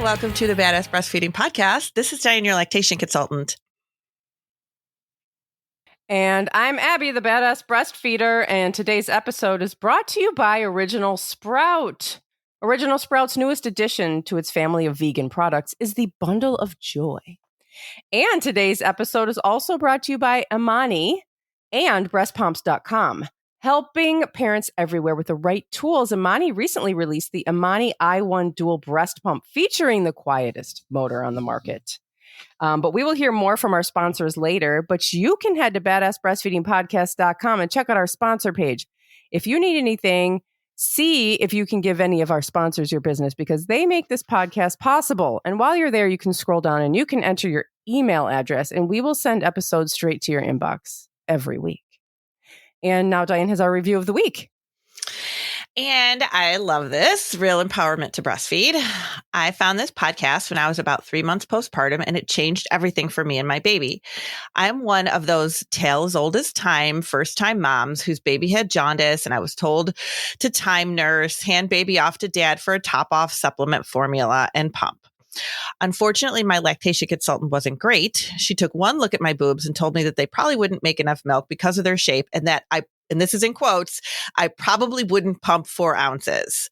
welcome to the Badass Breastfeeding Podcast. This is Dianne, your lactation consultant. And I'm Abby, the Badass Breastfeeder, and today's episode is brought to you by Original Sprout. Original Sprout's newest addition to its family of vegan products is the Bundle of Joy. And today's episode is also brought to you by Amani and breastpumps.com. Helping parents everywhere with the right tools, Amani recently released the Amani i1 Dual Breast Pump, featuring the quietest motor on the market. But we will hear more from our sponsors later. But you can head to badassbreastfeedingpodcast.com and check out our sponsor page. If you need anything, see if you can give any of our sponsors your business, because they make this podcast possible. And while you're there, you can scroll down and you can enter your email address, and we will send episodes straight to your inbox every week. And now Dianne has our review of the week. And I love this, Real Empowerment to Breastfeed. I found this podcast when I was about 3 months postpartum, and it changed everything for me and my baby. I'm one of those tale as old as time, first-time moms whose baby had jaundice, and I was told to time nurse, hand baby off to dad for a top-off supplement formula, and pump. Unfortunately, my lactation consultant wasn't great. She took one look at my boobs and told me that they probably wouldn't make enough milk because of their shape, and that and this is in quotes, I probably wouldn't pump 4 ounces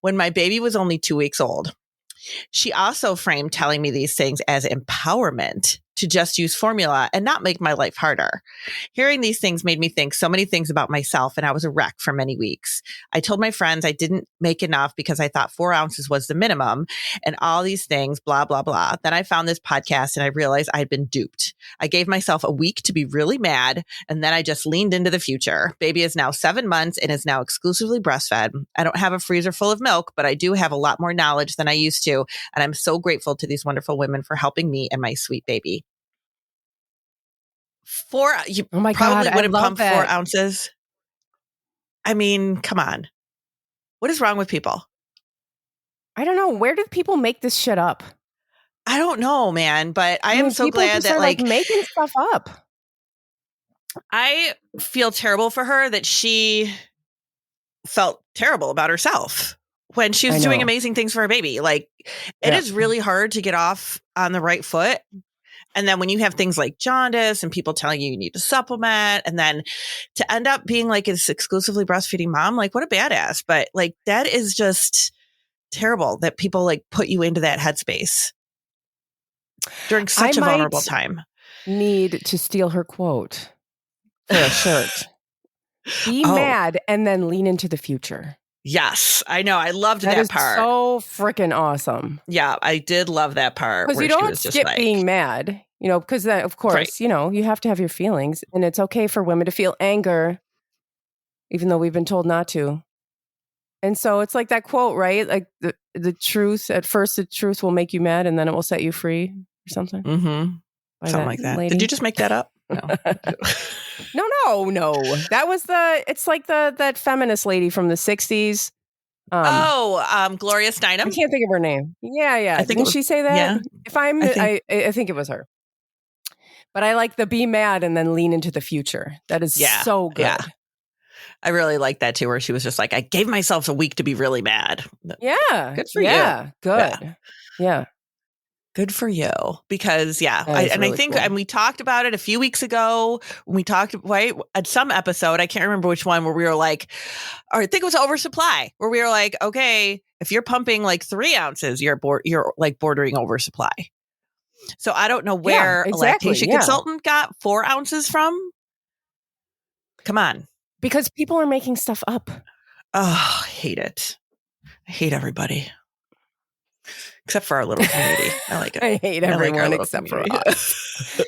when my baby was only 2 weeks old. She also framed telling me these things as empowerment to just use formula and not make my life harder. Hearing these things made me think so many things about myself, and I was a wreck for many weeks. I told my friends I didn't make enough because I thought 4 ounces was the minimum, and all these things, blah, blah, blah. Then I found this podcast and I realized I'd been duped. I gave myself a week to be really mad, and then I just leaned into the future. Baby is now 7 months and is now exclusively breastfed. I don't have a freezer full of milk, but I do have a lot more knowledge than I used to, and I'm so grateful to these wonderful women for helping me and my sweet baby. You probably wouldn't pump 4 ounces. I mean, come on. What is wrong with people? I don't know. Where do people make this shit up? I don't know, man, but I am so glad that like making stuff up. I feel terrible for her that she felt terrible about herself when she was doing amazing things for her baby. Like, it is really hard to get off on the right foot. And then when you have things like jaundice and people telling you need to supplement, and then to end up being like this exclusively breastfeeding mom, like, what a badass. But like, that is just terrible that people like put you into that headspace during such a vulnerable time. Need to steal her quote for a shirt. Be mad and then lean into the future. Yes, I know. I loved that part. So freaking awesome. Yeah, I did love that part. Because you don't skip being mad, you know, because then, of course, you know, you have to have your feelings, and it's okay for women to feel anger, even though we've been told not to. And so it's like that quote, right? Like the truth, at first the truth will make you mad, and then it will set you free or something. Mm-hmm. Something like that. Lady. Did you just make that up? No. No. That was it's like that feminist lady from the 60s. Gloria Steinem. I can't think of her name. Yeah. Didn't she say that? Yeah. I think it was her. But I like the be mad and then lean into the future. That is so good. Yeah. I really like that too, where she was just like, I gave myself a week to be really mad. Yeah. Good for you. Yeah. Good. Yeah. Good for you. Because, I think, cool. And we talked about it a few weeks ago when we talked, right, at some episode, I can't remember which one, where we were like, or I think it was oversupply, where we were like, okay, if you're pumping like 3 ounces, you're like bordering oversupply. So I don't know where a lactation consultant got 4 ounces from. Come on. Because people are making stuff up. Oh, I hate it. I hate everybody. Except for our little community. I like it. I hate everyone except for us.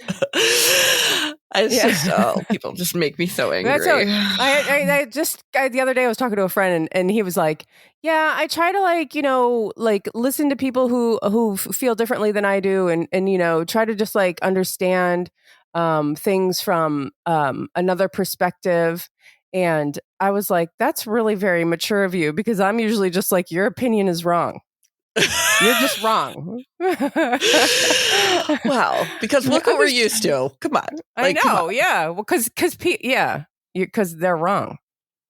It's just, people just make me so angry. I the other day I was talking to a friend and he was like, yeah, I try to like listen to people who feel differently than I do and try to just like understand things from another perspective. And I was like, that's really very mature of you, because I'm usually just like, your opinion is wrong. You're just wrong. Well, because look what we're used to. Come on. I know. Yeah. Well, because they're wrong.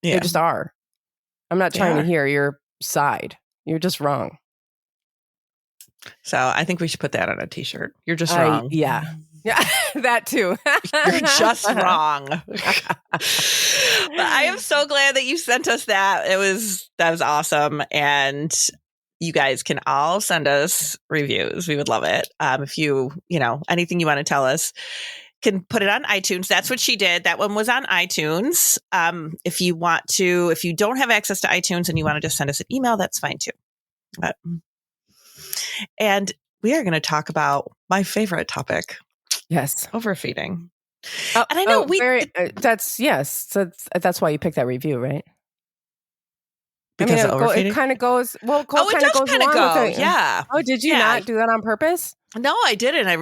Yeah. They just are. I'm not trying to hear your side. You're just wrong. Mm-hmm. So I think we should put that on a t-shirt. You're just wrong. Yeah, that too. You're just wrong. But I am so glad that you sent us that. That was awesome. And you guys can all send us reviews. We would love it. If anything you want to tell us, can put it on iTunes. That's what she did. That one was on iTunes. If you don't have access to iTunes and you want to just send us an email, that's fine too. And we are going to talk about my favorite topic. Yes. Overfeeding. And I know that's why you picked that review, right? Because of overfeeding? It kind of goes, it does kind of go. Yeah. Oh, did you not do that on purpose? No, I didn't. I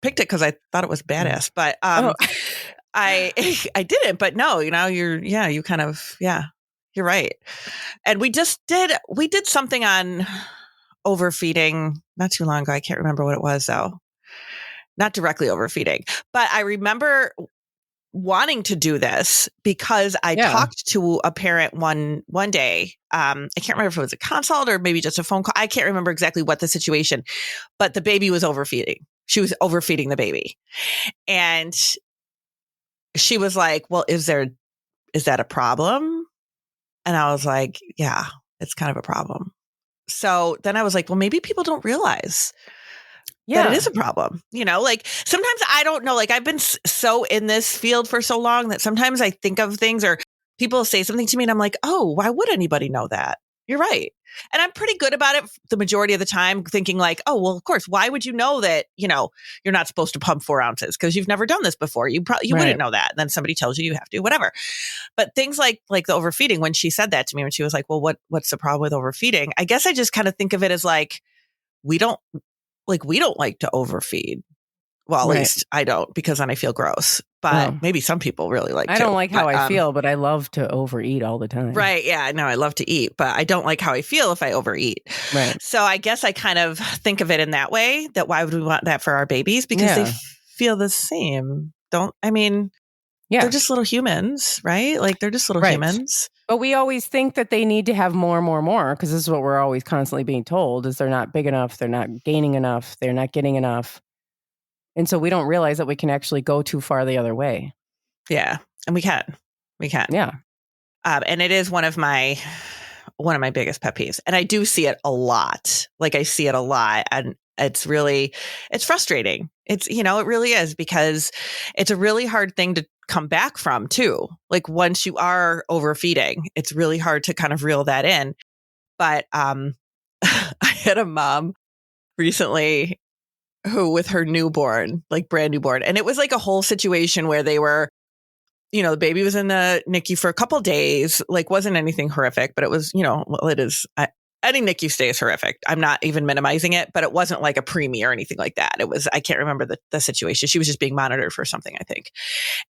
picked it because I thought it was badass, but I didn't. But no, you kind of, you're right. And we did something on overfeeding not too long ago. I can't remember what it was though. Not directly overfeeding, but I remember wanting to do this because I talked to a parent one day. I can't remember if it was a consult or maybe just a phone call. I can't remember exactly what the situation, but the baby was overfeeding. She was overfeeding the baby. And she was like, well, is that a problem? And I was like, yeah, it's kind of a problem. So then I was like, well, maybe people don't realize that it is a problem. Sometimes I don't know, I've been so in this field for so long that sometimes I think of things or people say something to me and I'm like, oh, why would anybody know that? You're right. And I'm pretty good about it the majority of the time, thinking like, oh, well, of course, why would you know that, you're not supposed to pump 4 ounces because you've never done this before. You wouldn't know that. And then somebody tells you have to, whatever. But things like the overfeeding, when she said that to me, when she was like, well, what's the problem with overfeeding? I guess I just kind of think of it as we don't like to overfeed. Well, at least I don't, because then I feel gross. But maybe some people really like to. I don't like how I feel, but I love to overeat all the time. Right. Yeah. No, I love to eat, but I don't like how I feel if I overeat. Right. So I guess I kind of think of it in that way, that why would we want that for our babies? Because they feel the same. They're just little humans, right? They're just little humans. But we always think that they need to have more, because this is what we're always constantly being told, is they're not big enough, they're not gaining enough, they're not getting enough. And so we don't realize that we can actually go too far the other way. Yeah. And we can. Yeah. And it is one of my biggest pet peeves. And I do see it a lot. I see it a lot. And it's frustrating. It really is, because it's a really hard thing to come back from too. Once you are overfeeding, it's really hard to kind of reel that in. But I had a mom recently who, with her newborn, brand newborn, and it was a whole situation where they were, the baby was in the NICU for a couple days, wasn't anything horrific, but it was, it is. Any NICU stay is horrific. I'm not even minimizing it, but it wasn't like a preemie or anything like that. It was, I can't remember the situation. She was just being monitored for something, I think.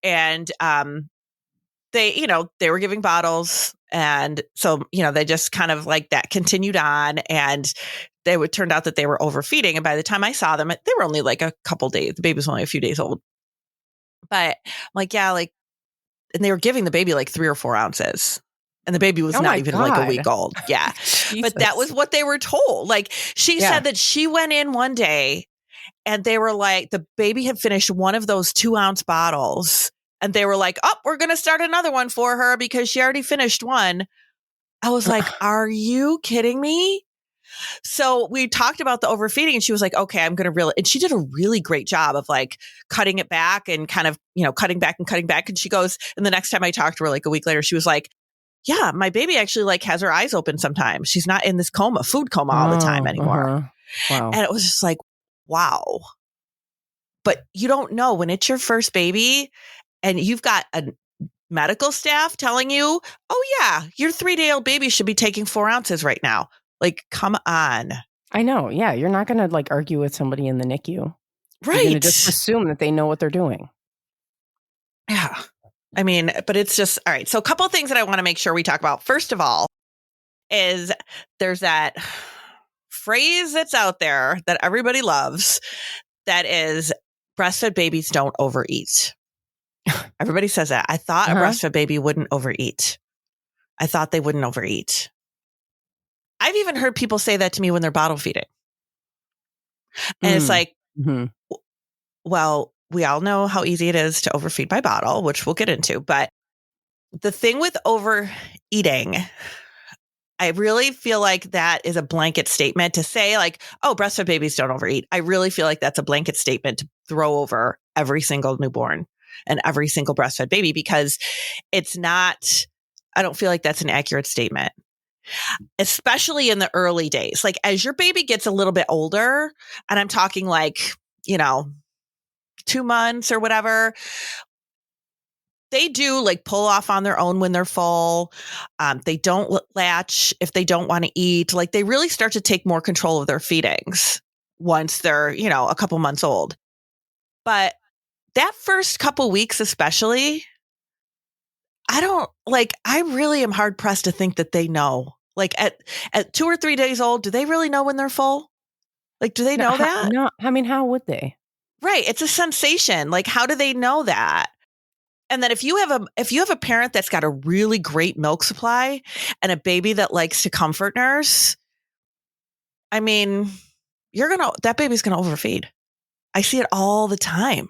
And they were giving bottles. And so, they just kind of that continued on, and turned out that they were overfeeding. And by the time I saw them, they were only a couple days. The baby was only a few days old. But I'm and they were giving the baby 3 or 4 ounces. And the baby was not even a week old. Yeah. But that was what they were told. She said that she went in one day and they were the baby had finished one of those 2-ounce bottles. And they were oh, we're going to start another one for her because she already finished one. I was are you kidding me? So we talked about the overfeeding, and she was like, okay, I'm going to really, and she did a really great job of cutting it back and kind of, cutting back. And she goes, and the next time I talked to her, a week later, she was like, yeah, my baby actually has her eyes open sometimes. She's not in this food coma all the time anymore. Wow. And it was just wow. But you don't know when it's your first baby and you've got a medical staff telling you, oh yeah, your 3-day-old baby should be taking 4 ounces right now. Come on. I know. Yeah. You're not going to argue with somebody in the NICU. Right. You're going to just assume that they know what they're doing. Yeah. I mean, but it's just, all right. So a couple of things that I want to make sure we talk about. First of all, is there's that phrase that's out there that everybody loves. That is, breastfed babies don't overeat. Everybody says that. I thought a breastfed baby wouldn't overeat. I thought they wouldn't overeat. I've even heard people say that to me when they're bottle feeding. And it's like, Mm-hmm. well, we all know how easy it is to overfeed by bottle, which we'll get into. But the thing with overeating, I really feel like that is a blanket statement to say like, oh, breastfed babies don't overeat. I really feel like that's a blanket statement to throw over every single newborn and every single breastfed baby, because it's not, I don't feel like that's an accurate statement, especially in the early days. Like as your baby gets a little bit older, and I'm talking like, 2 months or whatever, they do like pull off on their own when they're full. They don't latch if they don't want to eat. Like they really start to take more control of their feedings once they're, a couple months old. But that first couple weeks, especially, I really am hard pressed to think that they know. Like at 2 or 3 days old, do they really know when they're full? Like, do they know that? No, I mean, how would they? Right. It's a sensation. Like, how do they know that? And then if you have a parent that's got a really great milk supply and a baby that likes to comfort nurse, I mean, that baby's going to overfeed. I see it all the time.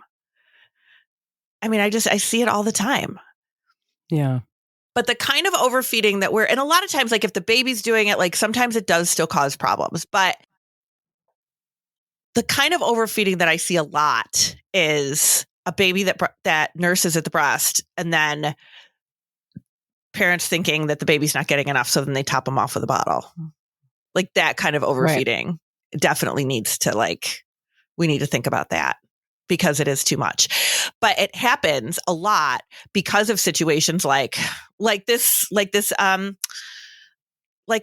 I mean, I see it all the time. Yeah. But the kind of overfeeding that and a lot of times, like if the baby's doing it, like sometimes it does still cause problems, but the kind of overfeeding that I see a lot is a baby that nurses at the breast, and then parents thinking that the baby's not getting enough, so then they top them off with a bottle. Like that kind of overfeeding definitely needs to we need to think about that, because it is too much. But it happens a lot because of situations like this, like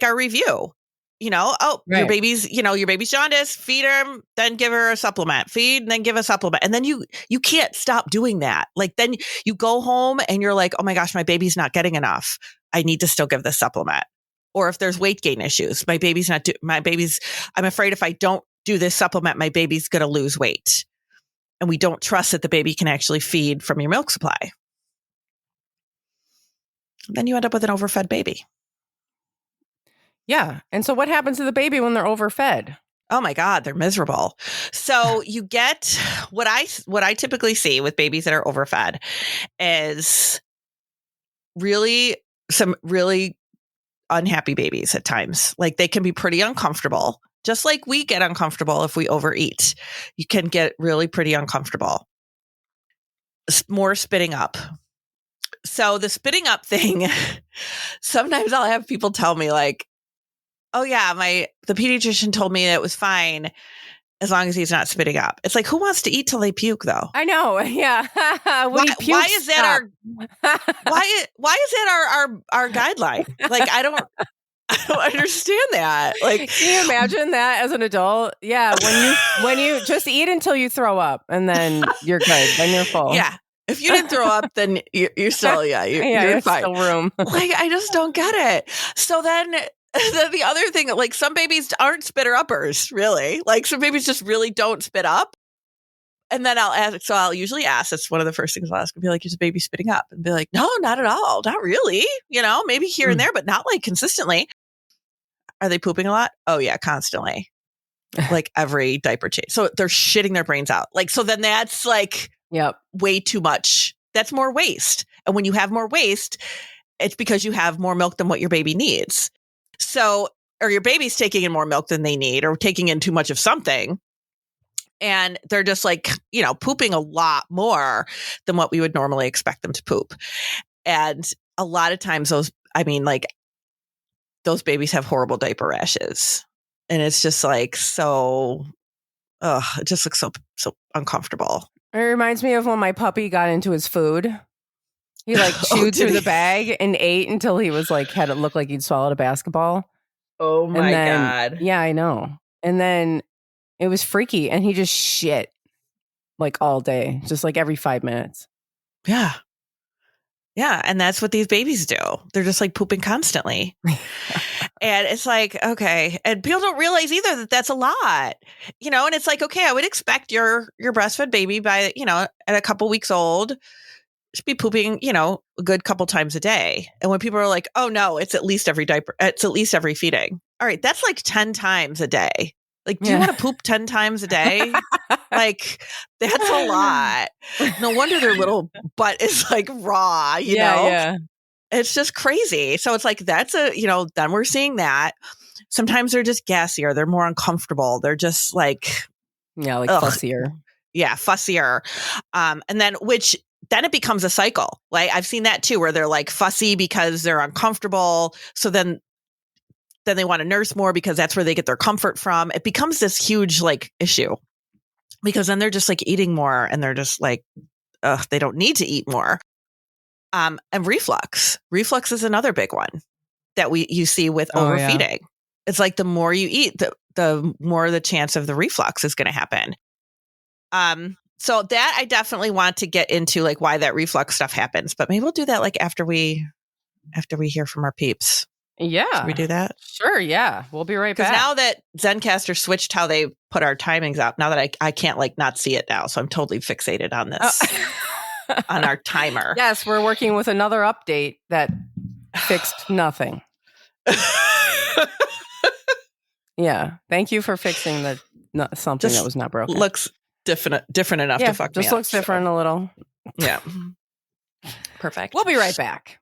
our review. Your baby's jaundice, feed her, then give her a supplement, feed, and then give a supplement. And then you can't stop doing that. Like then you go home and you're like, oh my gosh, my baby's not getting enough. I need to still give this supplement. Or if there's weight gain issues, I'm afraid if I don't do this supplement, my baby's going to lose weight. And we don't trust that the baby can actually feed from your milk supply. Then you end up with an overfed baby. Yeah. And so what happens to the baby when they're overfed? Oh my God, they're miserable. So you get what I typically see with babies that are overfed is some really unhappy babies at times. Like they can be pretty uncomfortable, just like we get uncomfortable if we overeat. You can get really pretty uncomfortable. More spitting up. So the spitting up thing, sometimes I'll have people tell me like, oh yeah, the pediatrician told me that it was fine as long as he's not spitting up. It's like, who wants to eat till they puke though? I know. Yeah. Why is that our guideline? Like, I don't understand that. Like, can you imagine that as an adult? Yeah. When you just eat until you throw up and then you're good. Then you're full. Yeah. If you didn't throw up, then you're still, you're fine. Still room. Like, I just don't get it. So then the other thing, like some babies aren't spitter uppers, really. Like some babies just really don't spit up. And then I'll usually ask, that's one of the first things I'll ask, and be like, is the baby spitting up? And be like, no, not at all. Not really. Maybe here and there, but not like consistently. Are they pooping a lot? Oh yeah, constantly. Like every diaper change. So they're shitting their brains out. Like, so then that's like way too much. That's more waste. And when you have more waste, it's because you have more milk than what your baby needs. So, or your baby's taking in more milk than they need, or taking in too much of something. And they're just like, pooping a lot more than what we would normally expect them to poop. And a lot of times those babies have horrible diaper rashes. And it's just like, it just looks so uncomfortable. It reminds me of when my puppy got into his food. He chewed through the bag and ate until he was had it look like he'd swallowed a basketball. Oh my God. Yeah, I know. And then it was freaky, and he just shit all day, just every 5 minutes. Yeah. Yeah. And that's what these babies do. They're just pooping constantly. And it's like, okay. And people don't realize either that that's a lot, and it's like, okay, I would expect your breastfed baby by, at a couple weeks old, should be pooping, a good couple times a day. And when people are like, oh no, it's at least every feeding. All right. That's 10 times a day. Like, do you want to poop 10 times a day? Like, that's a lot. No wonder their little butt is like raw, you know? Yeah. It's just crazy. So it's like, that's then we're seeing that. Sometimes they're just gassier. They're more uncomfortable. They're just like, fussier. Yeah, fussier. And then it becomes a cycle. Like I've seen that too, where they're like fussy because they're uncomfortable. So then they want to nurse more because that's where they get their comfort from. It becomes this huge like issue because then they're just like eating more and they're just like, they don't need to eat more. And reflux is another big one that you see with overfeeding. Yeah. It's like the more you eat, the more the chance of the reflux is going to happen. So that I definitely want to get into, like why that reflux stuff happens, but maybe we'll do that like after we hear from our peeps. Yeah. Should we do that? Sure. Yeah. We'll be right back. Because now that Zencastr switched how they put our timings up, now that I can't like not see it now. So I'm totally fixated on this, on our timer. Yes. We're working with another update that fixed nothing. Yeah. Thank you for fixing something just that was not broken. Looks different enough to fuck me up. Just looks different a little. Yeah. Perfect. We'll be right back.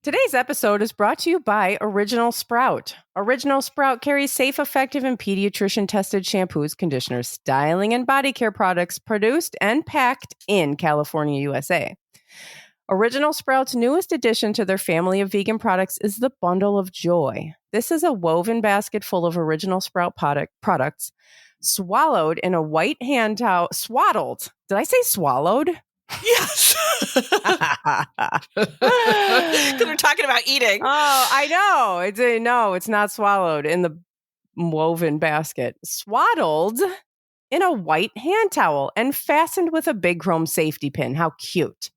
Today's episode is brought to you by Original Sprout. Original Sprout carries safe, effective, and pediatrician-tested shampoos, conditioners, styling, and body care products produced and packed in California, USA. Original Sprout's newest addition to their family of vegan products is the Bundle of Joy. This is a woven basket full of Original Sprout products, swallowed in a white hand towel. Swaddled. Did I say swallowed? Yes. Because we're talking about eating. Oh, I know. No, it's not swallowed in the woven basket. Swaddled in a white hand towel and fastened with a big chrome safety pin. How cute.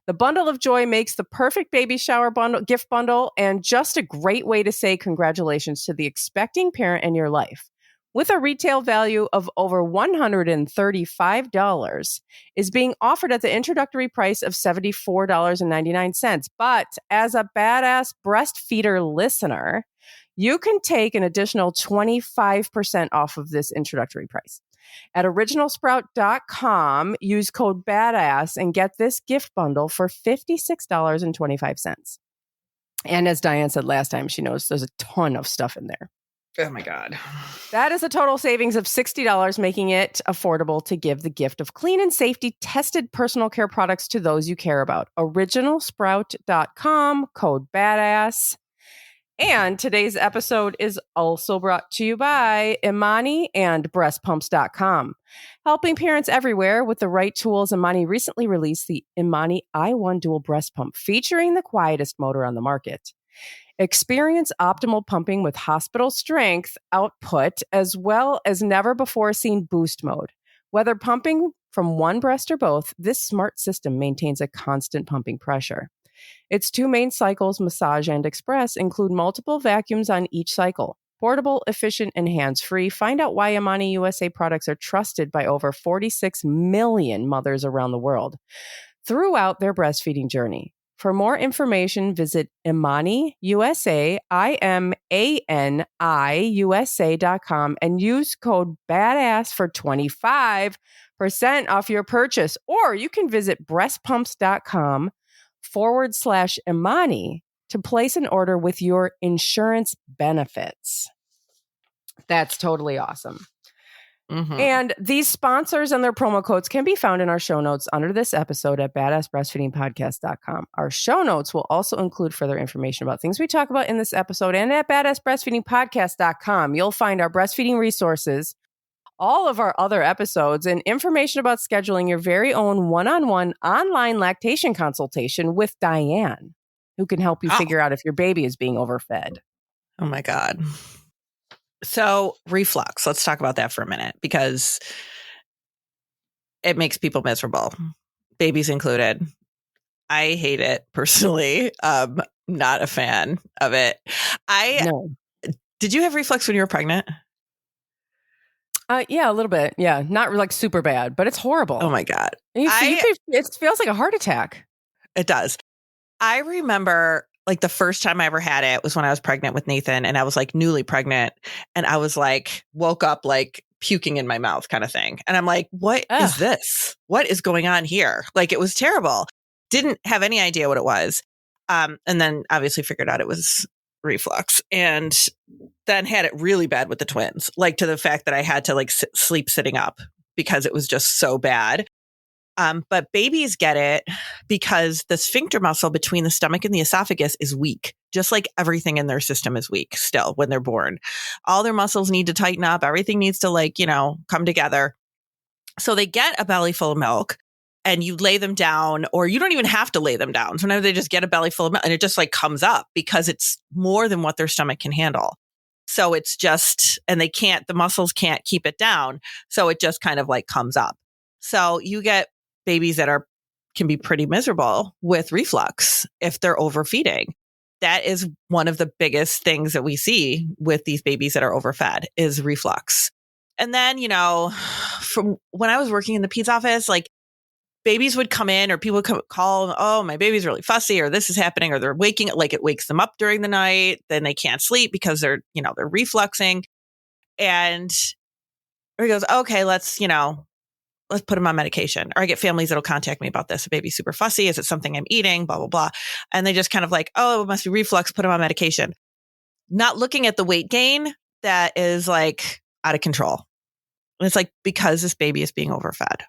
The Bundle of Joy makes the perfect baby shower gift bundle and just a great way to say congratulations to the expecting parent in your life. With a retail value of over $135, is being offered at the introductory price of $74.99. But as a badass breastfeeder listener, you can take an additional 25% off of this introductory price. At originalsprout.com, use code BADASS and get this gift bundle for $56.25. And as Diane said last time, she knows there's a ton of stuff in there. Oh my God. That is a total savings of $60, making it affordable to give the gift of clean and safety tested personal care products to those you care about. Originalsprout.com, code BADASS. And today's episode is also brought to you by Imani and breastpumps.com. Helping parents everywhere with the right tools, Imani recently released the Imani i1 Dual Breast Pump, featuring the quietest motor on the market. Experience optimal pumping with hospital strength output, as well as never before seen boost mode. Whether pumping from one breast or both, this smart system maintains a constant pumping pressure. Its two main cycles, Massage and Express, include multiple vacuums on each cycle. Portable, efficient, and hands-free. Find out why Imani USA products are trusted by over 46 million mothers around the world throughout their breastfeeding journey. For more information, visit Imani USA, IMANIUSA.com and use code BADASS for 25% off your purchase. Or you can visit breastpumps.com/Imani to place an order with your insurance benefits. That's totally awesome. Mm-hmm. And these sponsors and their promo codes can be found in our show notes under this episode at badassbreastfeedingpodcast.com. Our show notes will also include further information about things we talk about in this episode, and at badassbreastfeedingpodcast.com, you'll find our breastfeeding resources, all of our other episodes, and information about scheduling your very own one-on-one online lactation consultation with Dianne, who can help you figure out if your baby is being overfed. Oh my God. So reflux, let's talk about that for a minute, because it makes people miserable, babies included. I hate it personally. Not a fan of it. No. Did you have reflux when you were pregnant? Yeah, a little bit. Yeah, not like super bad, but it's horrible. Oh my God. It feels like a heart attack. It does. I remember like the first time I ever had it was when I was pregnant with Nathan, and I was like newly pregnant, and I was like, woke up like puking in my mouth kind of thing. And I'm like, what is Ugh. this? What is going on here? Like, it was terrible. Didn't have any idea what it was. And then obviously figured out it was reflux, and then had it really bad with the twins, like to the fact that I had to like sleep sitting up because it was just so bad. But babies get it because the sphincter muscle between the stomach and the esophagus is weak, just like everything in their system is weak still when they're born. All their muscles need to tighten up. Everything needs to like, come together. So they get a belly full of milk, and you lay them down, or you don't even have to lay them down. Sometimes they just get a belly full of milk and it just like comes up because it's more than what their stomach can handle. So it's just, and the muscles can't keep it down. So it just kind of like comes up. So you get babies that can be pretty miserable with reflux if they're overfeeding. That is one of the biggest things that we see with these babies that are overfed is reflux. And then, from when I was working in the peds office, like babies would come in, or people would call, oh, my baby's really fussy, or this is happening, or they're waking, like it wakes them up during the night. Then they can't sleep because they're refluxing. And he goes, okay, let's put them on medication. Or I get families that'll contact me about this. The baby's super fussy. Is it something I'm eating? Blah, blah, blah. And they just kind of like, oh, it must be reflux. Put them on medication. Not looking at the weight gain that is like out of control. And it's like, because this baby is being overfed.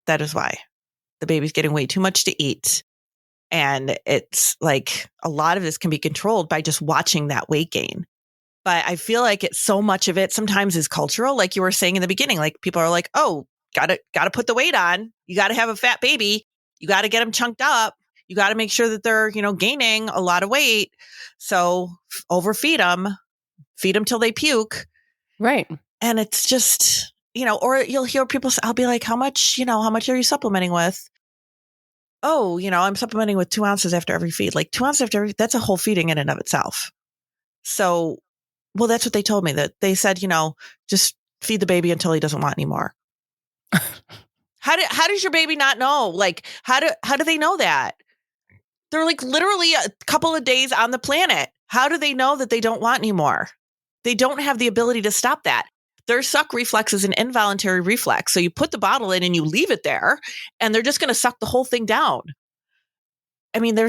That is why. The baby's getting way too much to eat. And it's like a lot of this can be controlled by just watching that weight gain. But I feel like so much of it sometimes is cultural. Like you were saying in the beginning, like people are like, oh, gotta put the weight on. You got to have a fat baby. You got to get them chunked up. You got to make sure that they're, gaining a lot of weight. So overfeed them, feed them till they puke. Right. And it's just, or you'll hear people, I'll be like, how much are you supplementing with? Oh, I'm supplementing with 2 ounces after every feed. Like 2 ounces after every, that's a whole feeding in and of itself. So, well, that's what they told me, that they said, just feed the baby until he doesn't want any more. How does your baby not know? Like, how do they know that? They're like literally a couple of days on the planet. How do they know that they don't want any more? They don't have the ability to stop that. Their suck reflex is an involuntary reflex. So you put the bottle in and you leave it there, and they're just going to suck the whole thing down. I mean, they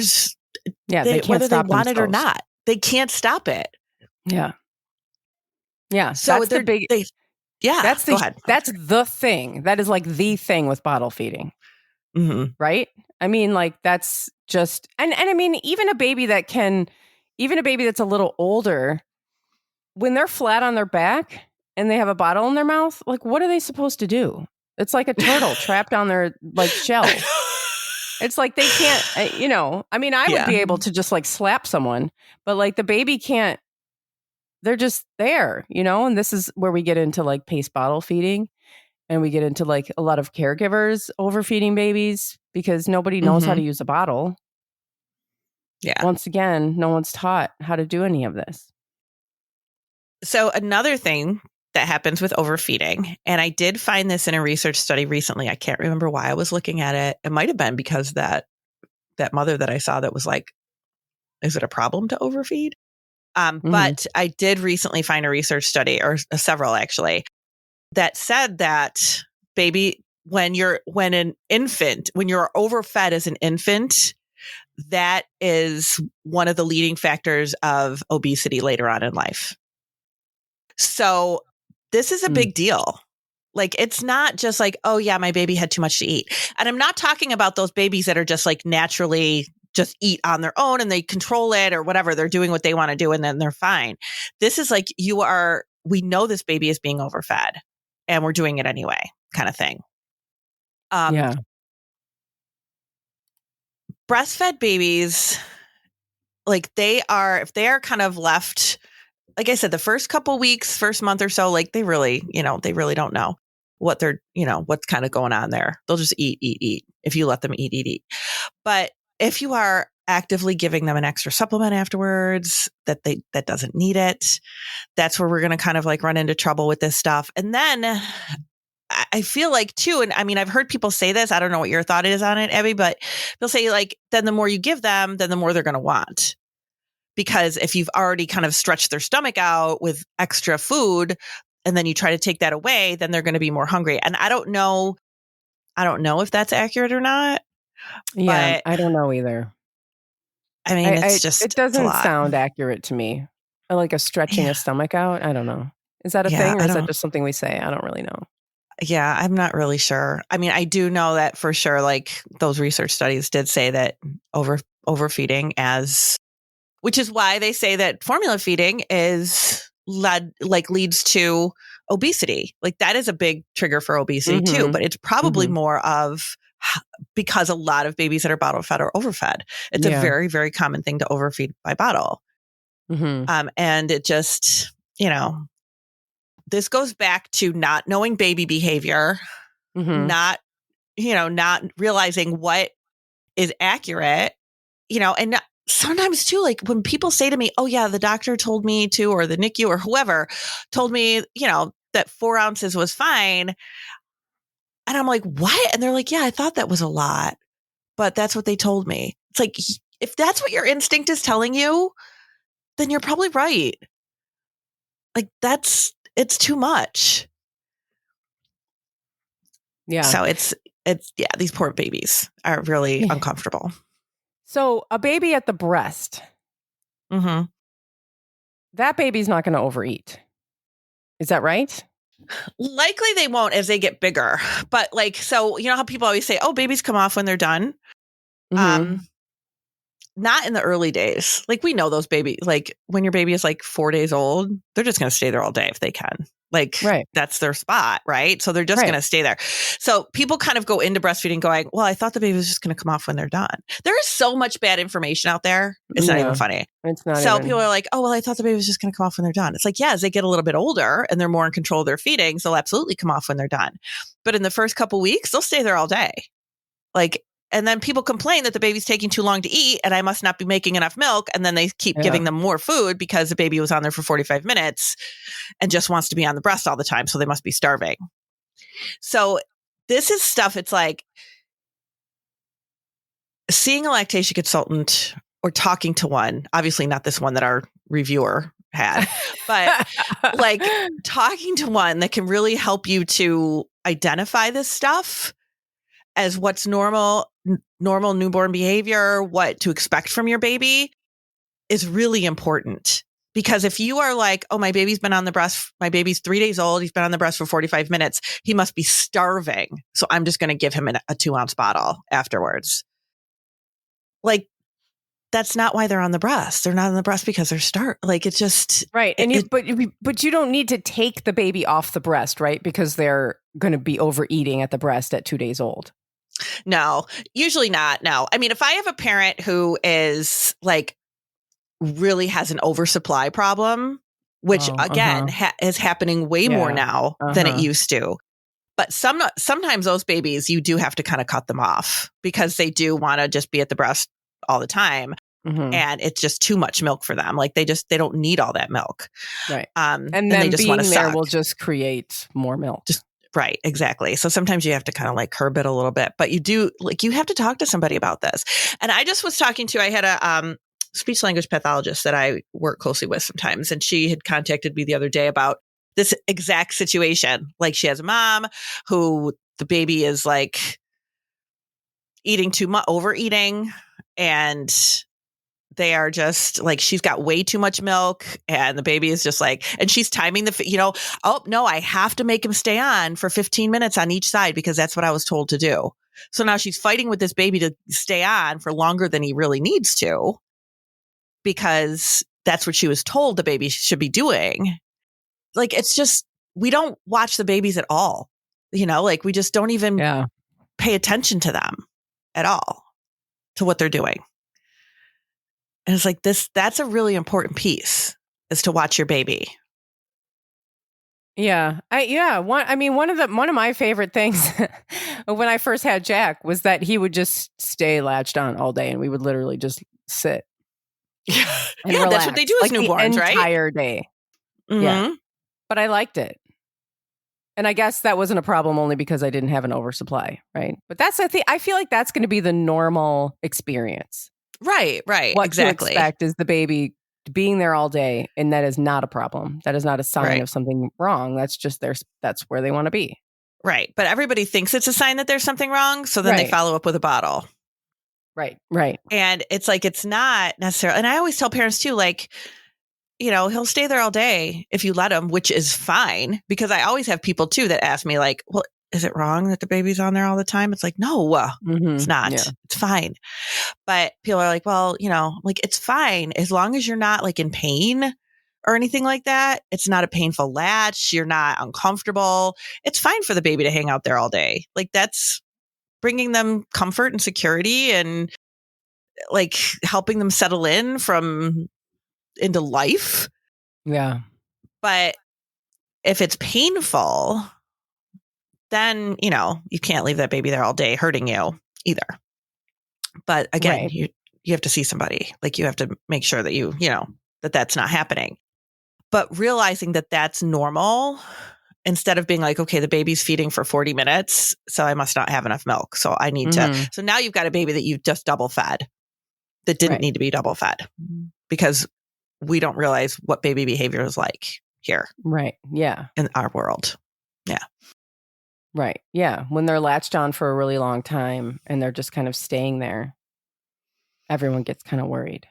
can't whether they want it or not, they can't stop it. Yeah. Yeah. So that's the big. Go ahead. That's the thing. That is like the thing with bottle feeding. Mm-hmm. Right? I mean, like that's just, and I mean, even a baby that's a little older, when they're flat on their back and they have a bottle in their mouth, like what are they supposed to do? It's like a turtle trapped on their like shell. It's like they can't, I mean, I would be able to just like slap someone, but like the baby can't, they're just there, and this is where we get into like pace bottle feeding, and we get into like a lot of caregivers overfeeding babies because nobody knows how to use a bottle. Yeah. Once again, no one's taught how to do any of this. So another thing that happens with overfeeding, and I did find this in a research study recently. I can't remember why I was looking at it. It might have been because that mother that I saw that was like, is it a problem to overfeed? But I did recently find a research study, or several actually, that said that baby, when you're overfed as an infant, that is one of the leading factors of obesity later on in life. So this is a big deal. Like, it's not just like, oh yeah, my baby had too much to eat. And I'm not talking about those babies that are just like naturally just eat on their own and they control it or whatever. They're doing what they want to do and then they're fine. This is like, we know this baby is being overfed and we're doing it anyway kind of thing. Breastfed babies, like if they are kind of left, like I said, the first couple weeks, first month or so, like they really don't know what they're, what's kind of going on there. They'll just eat if you let them eat. But if you are actively giving them an extra supplement afterwards that doesn't need it, that's where we're going to kind of like run into trouble with this stuff. And then I feel like too, and I mean, I've heard people say this, I don't know what your thought is on it, Abby, but they'll say like, then the more you give them, then the more they're going to want. because if you've already kind of stretched their stomach out with extra food and then you try to take that away, then they're going to be more hungry. And I don't know if that's accurate or not. Yeah, But I don't know either. I mean, It it's a doesn't lot. sound accurate to me. Like a stretching a stomach out. I don't know. Is that a thing, or is that just something we say? I don't really know. Yeah, I'm not really sure. I mean, I do know that for sure, like those research studies did say that overfeeding which is why they say that formula feeding leads to obesity. Like that is a big trigger for obesity too, but it's probably more of because a lot of babies that are bottle fed are overfed. It's a very, very common thing to overfeed by bottle. And it just, this goes back to not knowing baby behavior, not realizing what is accurate, and sometimes too, like when people say to me, oh yeah, the doctor told me to, or the NICU or whoever told me, that 4 ounces was fine. And I'm like, what? And they're like, yeah, I thought that was a lot, but that's what they told me. It's like, if that's what your instinct is telling you, then you're probably right. Like it's too much. Yeah. So these poor babies are really uncomfortable. So a baby at the breast, that baby's not going to overeat. Is that right? Likely they won't as they get bigger. But so you know how people always say, oh, babies come off when they're done? Not in the early days. Like we know those babies, like when your baby is like 4 days old, they're just going to stay there all day if they can. That's their spot, right? So they're just going to stay there. So people kind of go into breastfeeding going, well, I thought the baby was just going to come off when they're done. There is so much bad information out there. It's not even funny. It's not. So people are like, oh, well, I thought the baby was just going to come off when they're done. It's like, yeah, as they get a little bit older and they're more in control of their feedings, they'll absolutely come off when they're done. But in the first couple weeks, they'll stay there all day. And then people complain that the baby's taking too long to eat and I must not be making enough milk. And then they keep giving them more food because the baby was on there for 45 minutes and just wants to be on the breast all the time. So they must be starving. So this is stuff. It's like seeing a lactation consultant or talking to one, obviously not this one that our reviewer had, but talking to one that can really help you to identify this stuff as what's normal newborn behavior, what to expect from your baby is really important. Because if you are like, oh, my baby's been on the breast, my baby's 3 days old, he's been on the breast for 45 minutes, he must be starving. So I'm just going to give him a 2-ounce bottle afterwards. That's not why they're on the breast. They're not on the breast because they're it's just right. And but you don't need to take the baby off the breast, right? Because they're going to be overeating at the breast at 2 days old. No, usually not. No. I mean, if I have a parent who is really has an oversupply problem, which again is happening way more now than it used to. But sometimes those babies, you do have to kind of cut them off because they do want to just be at the breast all the time. And it's just too much milk for them. They don't need all that milk. Right. And then they just being there will just create more milk. Right, exactly. So sometimes you have to kind of curb it a little bit, but you do you have to talk to somebody about this. And I just was talking to, I had a speech language pathologist that I work closely with sometimes. And she had contacted me the other day about this exact situation. She has a mom who the baby is eating too much, overeating, and they are just she's got way too much milk and the baby is just and she's timing oh no, I have to make him stay on for 15 minutes on each side because that's what I was told to do. So now she's fighting with this baby to stay on for longer than he really needs to because that's what she was told the baby should be doing. It's just, we don't watch the babies at all. We just don't even pay attention to them at all, to what they're doing. And it's that's a really important piece, is to watch your baby. Yeah. One of my favorite things when I first had Jack was that he would just stay latched on all day and we would literally just sit. Yeah, that's what they do as newborns, right? The entire day. Yeah. But I liked it. And I guess that wasn't a problem only because I didn't have an oversupply, right? But that's the thing. I feel like that's going to be the normal experience. Right, What exactly. to expect is the baby being there all day, and that is not a problem. That is not a sign Right. of something wrong. That's just that's where they want to be. Right. But everybody thinks it's a sign that there's something wrong. So then they Right. follow up with a bottle. Right. Right. And it's like, it's not necessarily. And I always tell parents too, like, you know, he'll stay there all day if you let him, which is fine. Because I always have people too that ask me like, well, is it wrong that the baby's on there all the time? It's like, no, it's not. Yeah. It's fine. But people are like, well, you know, like it's fine as long as you're not like in pain or anything like that. It's not a painful latch. You're not uncomfortable. It's fine for the baby to hang out there all day. Like that's bringing them comfort and security and like helping them settle in into life. Yeah. But if it's painful, then, you know, you can't leave that baby there all day hurting you either. But again, you have to see somebody. Like you have to make sure that you know, that's not happening. But realizing that that's normal instead of being like, okay, the baby's feeding for 40 minutes, so I must not have enough milk. So I need to. So now you've got a baby that you've just double fed that didn't need to be double fed because we don't realize what baby behavior is like here. Right. Yeah. In our world. Yeah. Right. Yeah. When they're latched on for a really long time and they're just kind of staying there, everyone gets kind of worried.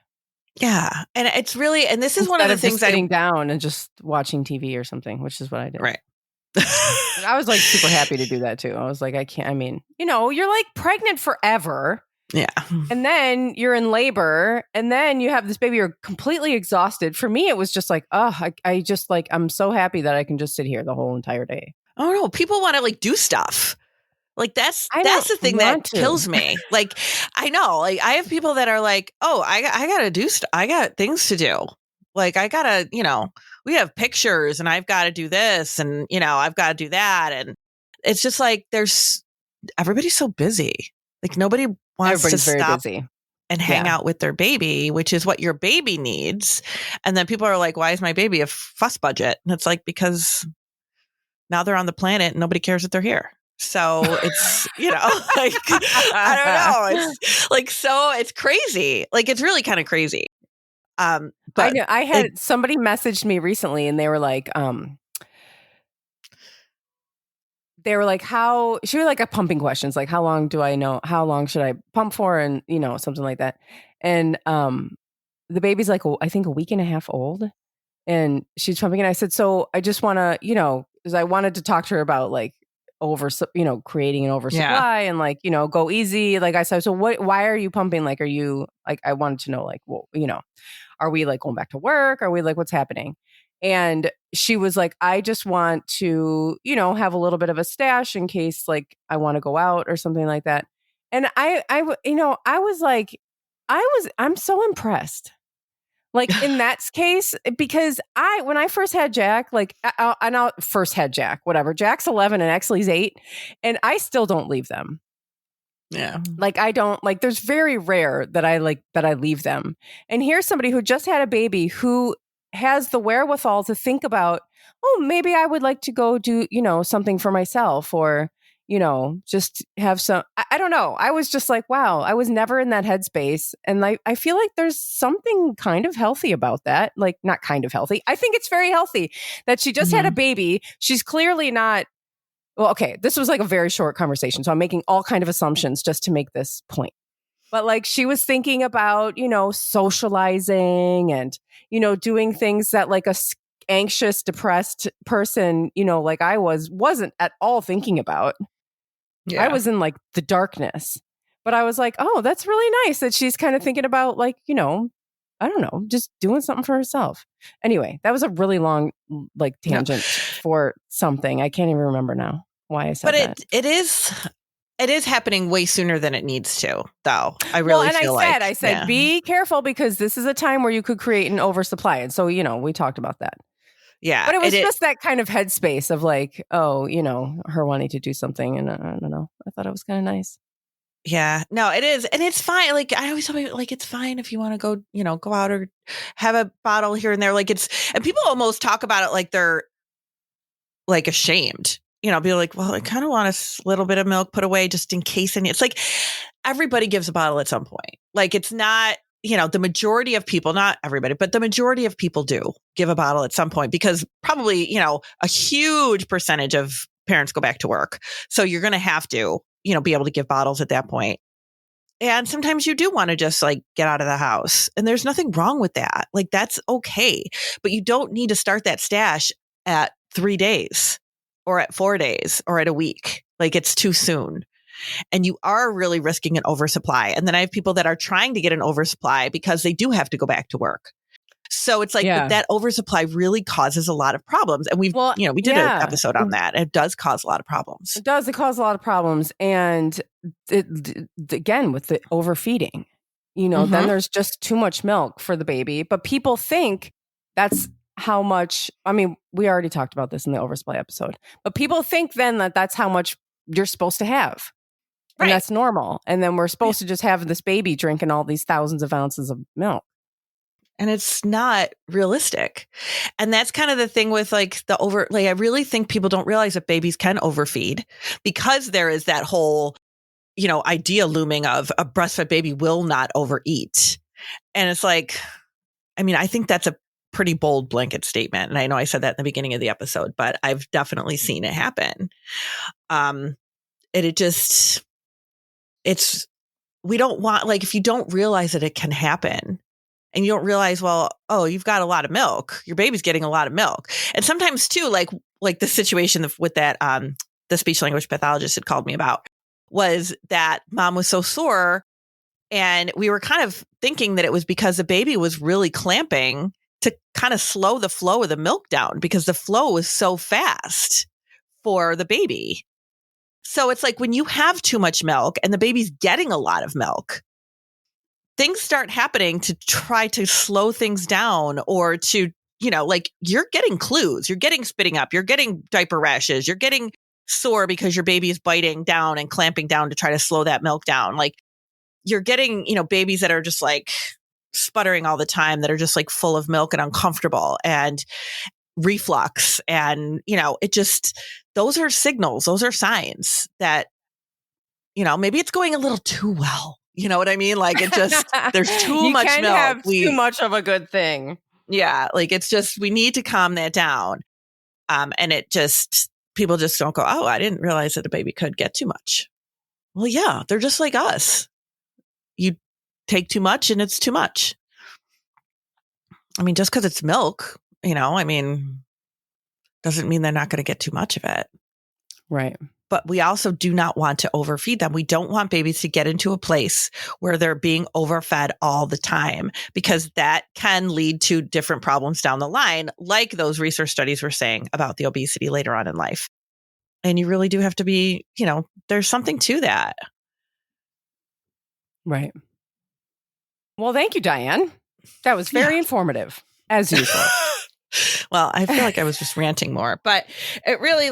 Yeah. And it's really, and this is one of the things sitting down and just watching TV or something, which is what I did. Right. I was like super happy to do that too. I was like, you know, you're like pregnant forever. Yeah. And then you're in labor and then you have this baby, you're completely exhausted. For me, it was just like, I just like, I'm so happy that I can just sit here the whole entire day. Oh no, people want to like do stuff. Like that's the thing that kills me. Like I know, like I have people that are like, oh, I gotta do I got things to do. Like I gotta, you know, we have pictures and I've got to do this and you know I've got to do that, and it's just like everybody's so busy. Like nobody wants to stop and hang out with their baby, which is what your baby needs. And then people are like, why is my baby a fuss budget? And it's like, because now they're on the planet and nobody cares that they're here. So it's, you know, like, I don't know. It's like, so it's crazy. Like, it's really kind of crazy. But I had somebody messaged me recently and they were like, she was like a pumping questions, like, how long should I pump for? And, you know, something like that. And, the baby's like, I think a week and a half old and she's pumping. And I said, so I just want to, you know, because I wanted to talk to her about like creating an oversupply and like, you know, go easy. Like I said, so why are you pumping? Like, are you like, I wanted to know like, well, you know, are we like going back to work? Are we like, what's happening? And she was like, I just want to, you know, have a little bit of a stash in case like I want to go out or something like that. And I was like, I'm so impressed. Like in that case, because when I first had Jack, like Jack's 11 and Exley's 8 and I still don't leave them. Yeah. Like I don't like, there's very rare that I leave them. And here's somebody who just had a baby who has the wherewithal to think about, oh, maybe I would like to go do, you know, something for myself or, you know, just have some, I don't know. I was just like, wow, I was never in that headspace. And I feel like there's something kind of healthy about that. Like not kind of healthy. I think it's very healthy that she just had a baby. She's clearly not, well, okay, this was like a very short conversation. So I'm making all kind of assumptions just to make this point. But like she was thinking about, you know, socializing and, you know, doing things that like a anxious, depressed person, you know, like I wasn't at all thinking about. Yeah. I was in like the darkness, but I was like, oh, that's really nice that she's kind of thinking about like, you know, I don't know, just doing something for herself. Anyway, that was a really long like tangent for something. I can't even remember now why I said that. But it is happening way sooner than it needs to, though. I really feel like. I said, be careful because this is a time where you could create an oversupply. And so, you know, we talked about that. Yeah. But it was just that kind of headspace of like, oh, you know, her wanting to do something. And I don't know. I thought it was kind of nice. Yeah. No, it is. And it's fine. Like I always tell people, like, it's fine if you want to go, you know, go out or have a bottle here and there. Like and people almost talk about it like they're like ashamed. You know, be like, well, I kind of want a little bit of milk put away just in case. And it's like everybody gives a bottle at some point. Like it's not the majority of people, not everybody, but the majority of people do give a bottle at some point because probably, a huge percentage of parents go back to work. So you're going to have to, be able to give bottles at that point. And sometimes you do want to just like get out of the house, and there's nothing wrong with that. Like that's okay, but you don't need to start that stash at 3 days or at 4 days or at a week. Like it's too soon. And you are really risking an oversupply. And then I have people that are trying to get an oversupply because they do have to go back to work. So it's like that oversupply really causes a lot of problems. And we did an episode on that. It does cause a lot of problems. It does. It causes a lot of problems. And again, with the overfeeding, then there's just too much milk for the baby. But people think that's how much, we already talked about this in the oversupply episode, but people think then that that's how much you're supposed to have. And that's normal. And then we're supposed to just have this baby drinking all these thousands of ounces of milk. And it's not realistic. And that's kind of the thing with I really think people don't realize that babies can overfeed because there is that whole, idea looming of a breastfed baby will not overeat. And it's like, I think that's a pretty bold blanket statement. And I know I said that in the beginning of the episode, but I've definitely seen it happen. We don't want, if you don't realize that it can happen and you don't realize, you've got a lot of milk, your baby's getting a lot of milk. And sometimes too, like the situation with that, the speech language pathologist had called me about was that mom was so sore and we were kind of thinking that it was because the baby was really clamping to kind of slow the flow of the milk down because the flow was so fast for the baby. So it's like when you have too much milk and the baby's getting a lot of milk, things start happening to try to slow things down or to, you're getting clues, you're getting spitting up, you're getting diaper rashes, you're getting sore because your baby is biting down and clamping down to try to slow that milk down. Like you're getting, babies that are just like sputtering all the time, that are just like full of milk and uncomfortable and reflux. And, those are signals, those are signs that, maybe it's going a little too well. You know what I mean? Like it just, there's too much milk. You can have too much of a good thing. Yeah. Like it's just, we need to calm that down. And it just, people just don't go, I didn't realize that a baby could get too much. Well, yeah, they're just like us. You take too much and it's too much. Just because it's milk, doesn't mean they're not going to get too much of it. Right. But we also do not want to overfeed them. We don't want babies to get into a place where they're being overfed all the time, because that can lead to different problems down the line, like those research studies were saying about the obesity later on in life. And you really do have to be, there's something to that. Right. Well, thank you, Diane. That was very informative, as usual. Well, I feel like I was just ranting more, but it really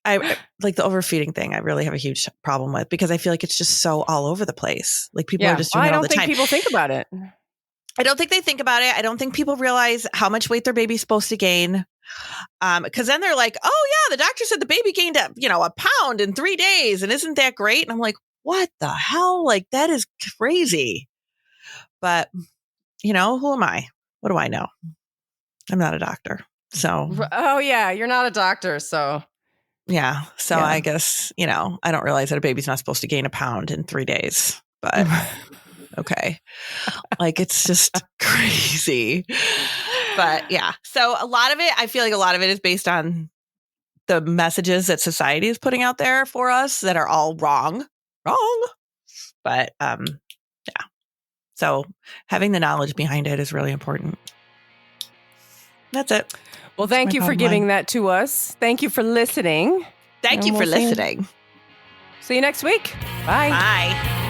I like the overfeeding thing. I really have a huge problem with, because I feel like it's just so all over the place. Like people are just doing it all the time. I don't think people think about it. I don't think they think about it. I don't think people realize how much weight their baby's supposed to gain. Because then they're like, oh yeah, the doctor said the baby gained a pound in 3 days. And isn't that great? And I'm like, what the hell? Like that is crazy. But who am I? What do I know? I'm not a doctor. So. Oh yeah. You're not a doctor. So. Yeah. So I guess, I don't realize that a baby's not supposed to gain a pound in 3 days, but okay. Like it's just crazy. But yeah. So a lot of it, I feel like a lot of it is based on the messages that society is putting out there for us that are all wrong. But yeah. So having the knowledge behind it is really important. That's it. Well, thank you for giving that to us. Thank you for listening. Thank you for listening. See you next week. Bye. Bye.